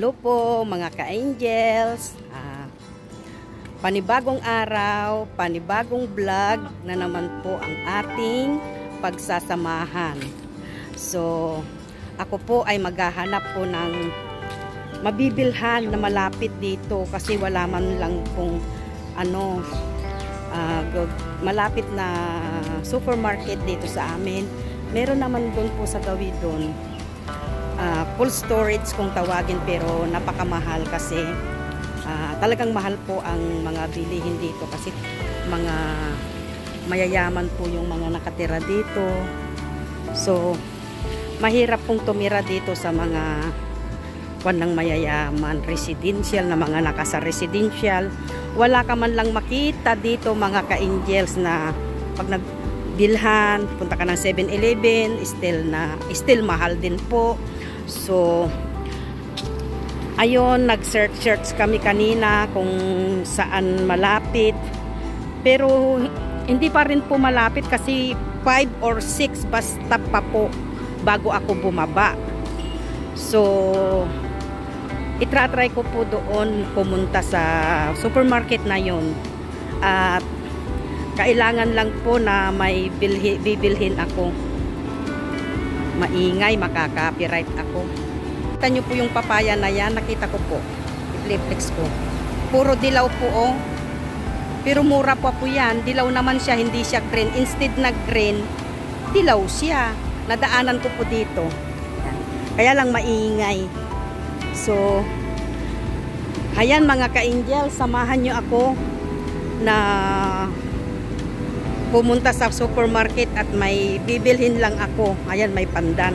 Hello po mga ka-angels. Panibagong araw, panibagong vlog na naman po ang ating pagsasamahan. So, ako po ay maghahanap po ng mabibilhan na malapit dito kasi wala man lang pong malapit na supermarket dito sa amin. Meron naman doon po sa gawin doon. Full storage kung tawagin, pero napakamahal kasi talagang mahal po ang mga bilihin dito kasi mga mayayaman po yung mga nakatira dito. So mahirap pong tumira dito sa mga ng mayayaman, residential na mga nakasa residential. Wala ka man lang makita dito mga ka-angels na pag nagbilhan, punta ka ng 7-Eleven, still mahal din po. So, ayun, nag-search kami kanina kung saan malapit. Pero, hindi pa rin po malapit kasi 5 or 6 bus stop pa po bago ako bumaba. So, itratry ko po doon pumunta sa supermarket na yun. At, kailangan lang po na may bibilhin ako. Maingay, makaka-copyright ako. Kita nyo po yung papaya na yan, nakita ko po. I-flex ko. Puro dilaw po, oh. Pero mura pa po yan. Dilaw naman siya, hindi siya green. Instead na green, dilaw siya. Nadaanan ko po dito. Kaya lang maingay. So, ayan mga ka-angel, samahan nyo ako na pumunta sa supermarket at may bibilhin lang ako. Ayan, may pandan.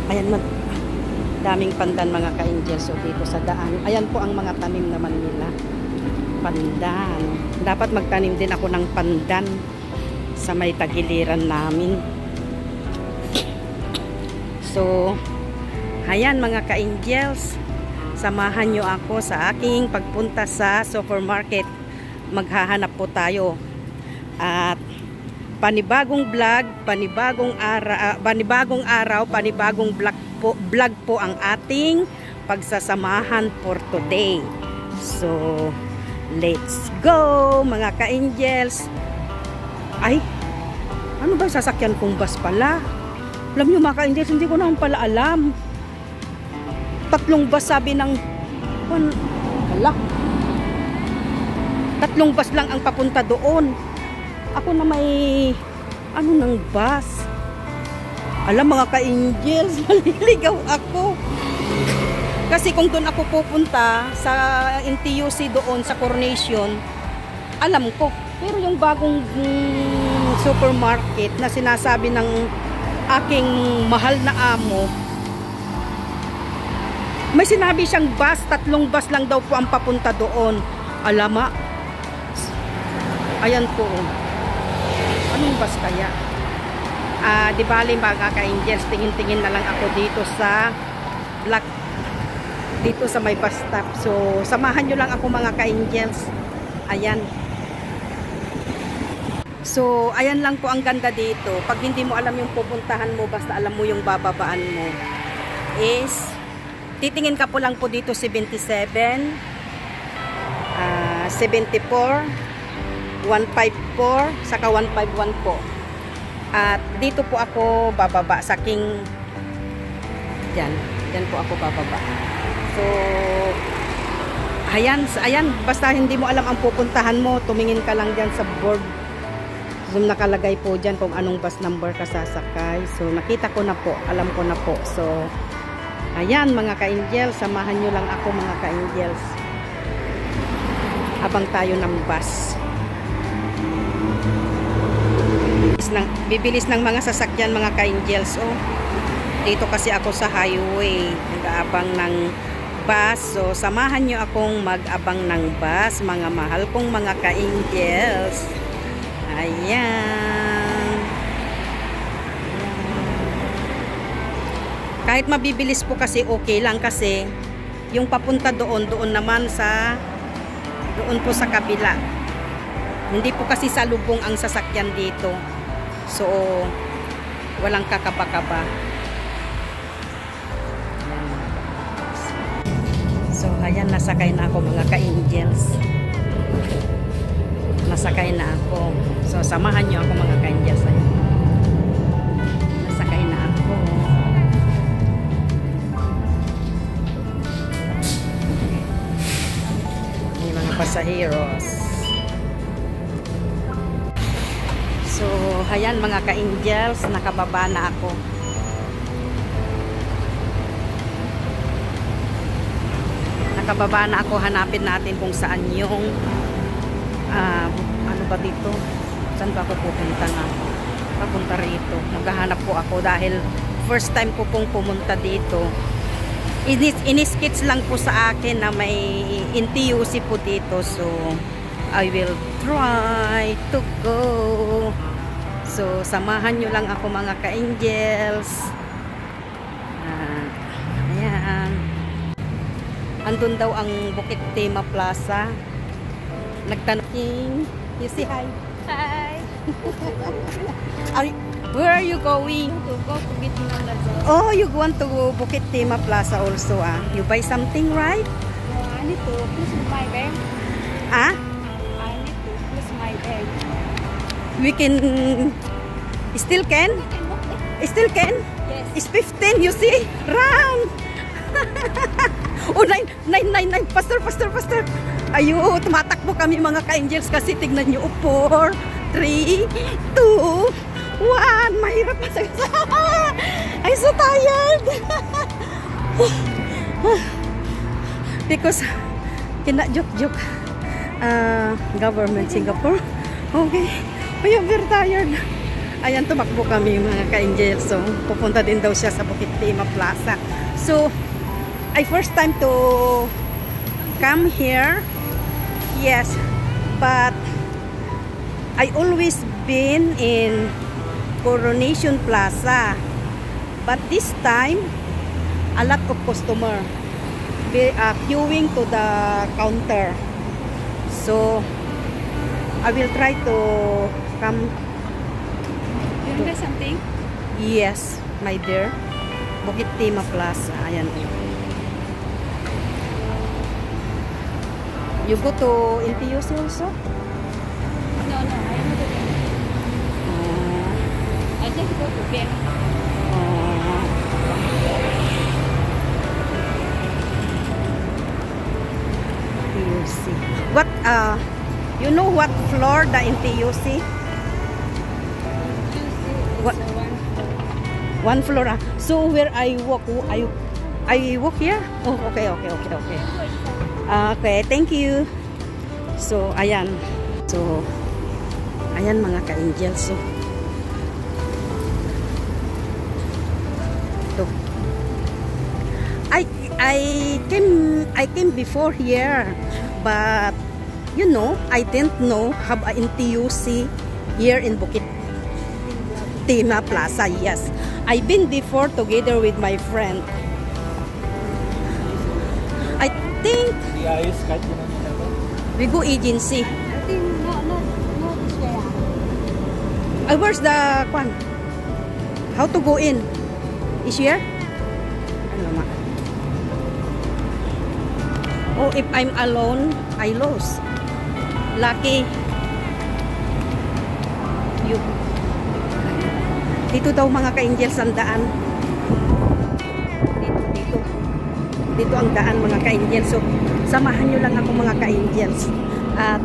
Ayan, daming pandan mga ka-angel. So dito sa daan, ayan po ang mga tanim naman nila. Pandan. Dapat magtanim din ako ng pandan sa may tagiliran namin. So ayan mga ka-angels, samahan nyo ako sa aking pagpunta sa supermarket. Maghahanap po tayo. At panibagong vlog, panibagong araw, panibagong vlog po ang ating pagsasamahan for today. So, let's go mga ka-angels. Ay, ano ba sasakyan kong bus pala? Alam nyo mga ka-angels, hindi ko naman pala alam. 3 bus sabi ng hala, 3 bus lang ang papunta doon. Ako na may ng bus. Alam mga ka-angels, maliligaw ako. Kasi kung doon ako pupunta sa NTUC doon sa Coronation, alam ko. Pero yung bagong supermarket na sinasabi ng aking mahal na amo, may sinabi siyang bus, 3 bus lang daw po ang papunta doon. Alama. Ayan po. Anong bus kaya? Di bali mga ka-angels, tingin-tingin na lang ako dito sa dito sa may bus stop. So, samahan nyo lang ako mga ka-angels. Ayan. So, ayan lang po ang ganda dito. Pag hindi mo alam yung pupuntahan mo, basta alam mo yung bababaan mo, is titingin ka po lang po dito 77, 74, 154, saka 151 po. At dito po ako bababa sa King. Diyan po ako bababa. So, ayan, basta hindi mo alam ang pupuntahan mo, tumingin ka lang diyan sa board. So, nakalagay po diyan kung anong bus number ka sasakay. So, nakita ko na po, alam ko na po. So, ayan mga ka-angels, samahan nyo lang ako mga ka-angels. Abang tayo ng bus. Bibilis ng mga sasakyan mga ka-angels. Oh, dito kasi ako sa highway, nag-aabang ng bus. So, samahan nyo akong mag-abang ng bus, mga mahal kong mga ka-angels. Ayan. Kahit mabibilis po kasi okay lang kasi yung papunta doon naman doon po sa kabila. Hindi po kasi salubong ang sasakyan dito. So, walang kakaba-kaba. So, ayan, nasakay na ako mga ka-angels. Nasakay na ako. So, samahan nyo ako mga ka-angels. Ayan. Nasakay na ako. May mga pasaheros. So, ayan mga ka-angels, nakababa na ako. Nakababa na ako, hanapin natin kung saan yung ano ba dito? Saan ba ako pupunta nga? Papunta rito. Maghahanap po ako dahil first time ko pong pumunta dito. Iniskits lang po sa akin na may NTUC po dito. So, I will try to go. So, samahan nyo lang ako mga ka-angels. Ayan. Andun daw ang Bukit Timah Plaza. Nagtanong. You say hi. Hi. Where are you going? To go to Bukit Timah Plaza. Oh, you want to Bukit Timah Plaza also, ah? You buy something, right? No, I need to close my bank. Ah? I need to close my bank. We can... Still can? You can walk it? Still can? Yes. It's 15, you see? Run! Oh, 9. Faster. Ayo, tumatakbo kami mga ka-angels kasi tignan nyo. 4, 3, 2, 1. Mahirap na sa... I'm so tired. Because, joke. Government Singapore. Okay. I'm very tired. Ayan, tumakbo kami mga ka-angels. So, pupunta din daw siya sa Bukit Timah Plaza. So, I first time to come here. Yes, but I always been in Coronation Plaza. But this time, a lot of customer queuing to the counter. So, I will try to come. You want something? Yes, my dear. Bukit Timah Plaza. Ayan. You go to NTUC also? No, I know the bank. I just go to bank. NTUC. What, you know what floor the NTUC? What? One floor. So where I walk, I walk here? Oh, okay. Okay, thank you. So, ayan. So, ayan mga ka-angels. So, ito. I came before here, but you know, I didn't know have a NTUC here in Bukit Timah Plaza. Yes, I've been before together with my friend. I think we go agency. I think no this way. Where's the one? How to go in? Is here? Ano ma? Oh, if I'm alone, I lose. Lucky. You. Dito daw mga ka-angels ang daan. Dito ang daan mga ka-angels. So, samahan nyo lang ako mga ka-angels. At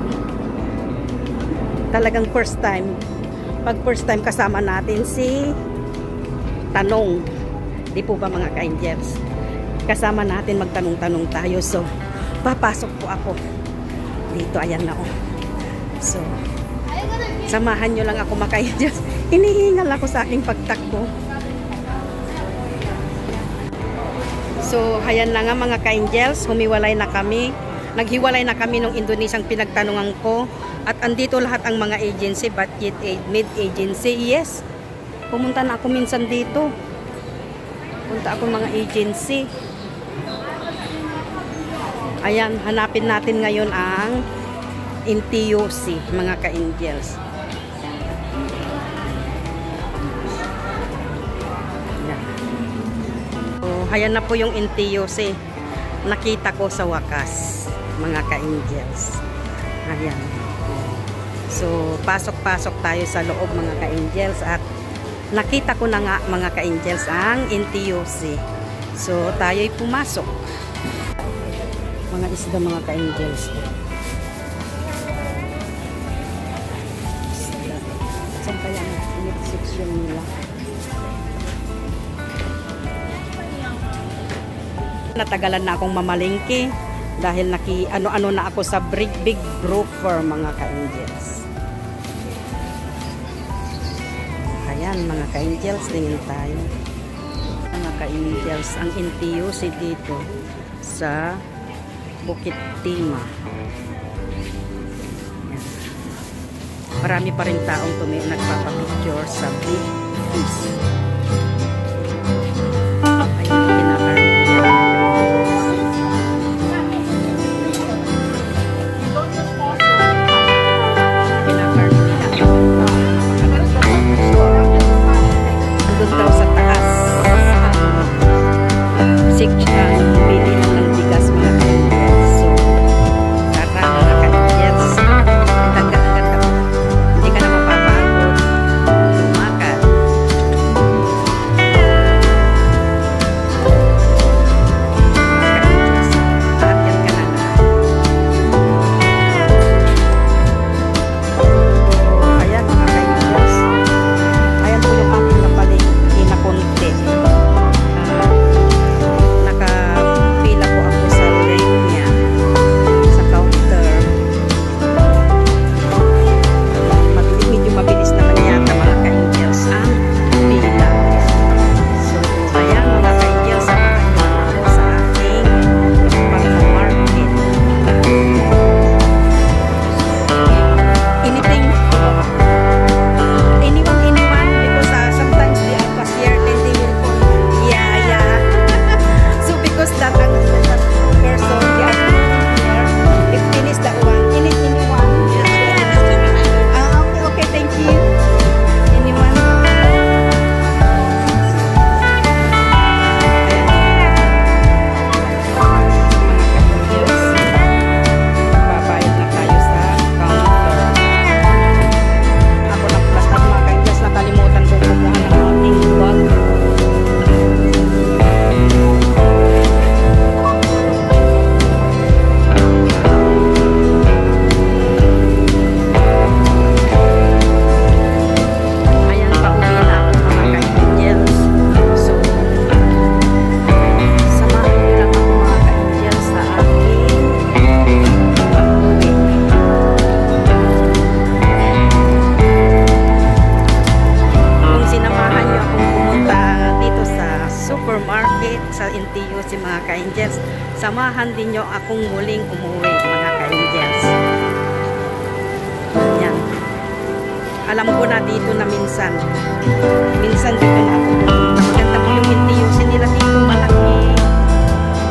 talagang first time. Pag first time kasama natin si Tanong. Di po ba mga ka-angels? Kasama natin magtanong-tanong tayo. So, papasok po ako. Dito, ayan na oh. So, samahan nyo lang ako mga ka-angels. Hinihingal ako sa aking pagtakbo. So, ayan na nga mga ka-angels, humiwalay na kami. Naghiwalay na kami nung Indonesiang pinagtanungan ko. At andito lahat ang mga agency, budget aid, mid agency. Yes, pumunta na ako minsan dito. Punta ako mga agency. Ayan, hanapin natin ngayon ang NTUC, mga ka-angels. Ayan na po yung NTUC. nakita ko sa wakas, mga ka-angels. Ayan. So, pasok-pasok tayo sa loob, mga ka-angels, at nakita ko na nga, mga ka-angels, ang NTUC. So, tayo'y pumasok. Mga isda, mga ka-angels. Saan kaya ang meat section nila? Natagalan na akong mamalingki dahil ano-ano na ako sa big broker, mga ka-angels. Ayan, mga ka-angels, tingin tayo. Mga ka-angels, ang NTUC dito sa Bukit Tima. Ayan. Marami pa rin taong nagpapapicture sa big fish. Ayan, kinakarami. Doon daw sa taas. Section, bili lang ng bigas, mga ka-angels. So, tara, mga ka-angels. Agad-agad ako. Hindi ka na mapapagod. Lumakad. Mga ka-angels, aakyat ka na na. So, ayan, mga ka-angels. Ayan po yung aking napalingki na konti. Nakapila po ako sa rate niya, sa counter. Medyo mabilis naman yata, mga ka-angels, ang pila. So, ayan, mga ka-angels, samahan niyo ako sa aking pag-market. Anyone, because sometimes the cashier tending will call, yeah. So because that person, the cashier, if finish that one, anyone? Okay, thank you. Anyone? Babayad na tayo sa counter. Ako lang basta, mga ka-angels, nakalimutan kong kumuha ng ating bag. Ayan, pauwi na ako, mga ka-angels. So, samahan niyo lang ako, mga ka-angels, sa aking pag-uwi. Kung sinamahan niyo akong pumunta dito sa supermarket, sa NTUC, mga ka-angels, samahan din niyo akong muling umuwi, mga ka-angels. Yan. Alam ko na dito na minsan dito na ako pumunta. Maganda po yung NTUC nila dito, malaki.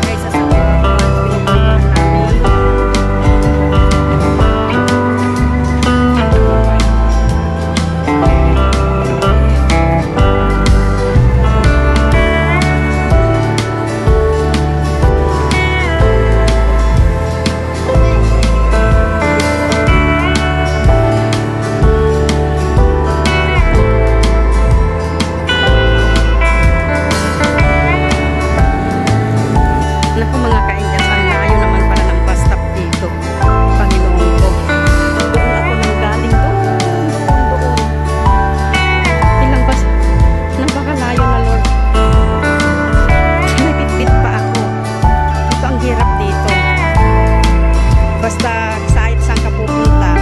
Kaysa sa pinupuntahan namin. Naku, mga ka-angels, ang layo naman pala ng bus stop dito. Panginoon ko. Doon ako nang galing doon. Ilang bus? Napakalayo na, Lord. May bitbit pa ako. Ito ang hirap dito. Basta kahit saan ka pupunta,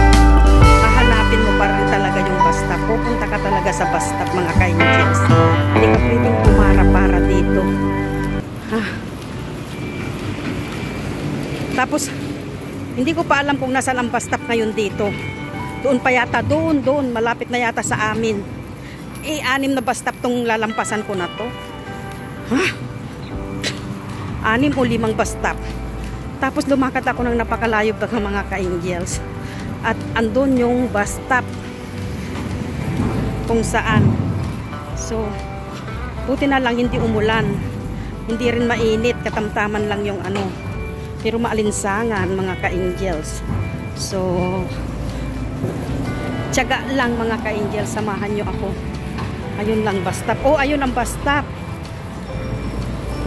hahanapin mo pa rin talaga yung bus stop. Pupunta ka talaga sa bus stop, mga ka-angels. Hindi ka pwedeng tumara-para dito. Tapos, hindi ko pa alam kung nasaan ang bus stop ngayon dito. Doon pa yata, doon, malapit na yata sa amin. 6 na bus stop tong lalampasan ko na to. 6 o 5 bus stop. Tapos lumakad ako ng napakalayo pa, mga ka-angels. At andun yung bus stop kung saan. So, buti na lang hindi umulan. Hindi rin mainit, katamtaman lang yung ano. Pero maalinsangan mga ka-angels. So, tiyaga lang mga ka-angels, samahan nyo ako. Ayun lang bus stop. Oh, ayun ang bus stop.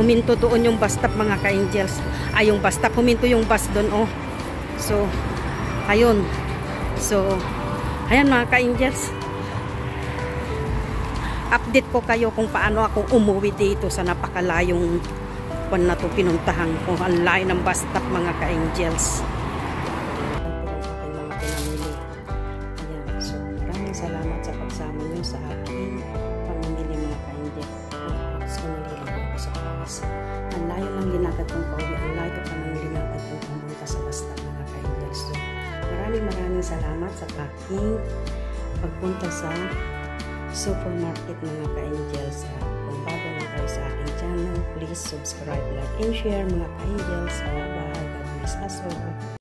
Huminto doon yung bus stop mga ka-angels. Ay, yung bus stop, huminto yung bus doon, oh. So, ayun. So, ayan mga ka-angels. Update ko kayo kung paano ako umuwi dito sa napakalayong kung na to pinuntahan ko. Ang layo ng bus stop mga ka-angels. Mga pinamili. Ayan. So, maraming salamat sa pagsama nyo sa aking pamimili mga ka-angels. So, naliligo ako sa class. Ang layo ng linagad kong pauwi. Ang layo pa ng linagad kong pumunta sa bus stop mga ka-angels. So, maraming salamat sa aking pagpunta sa supermarket mga ka-angels. Kung bago lang kayo sa aking channel, please subscribe, like, and share mga ka-angels. Bye-bye. God bless us all.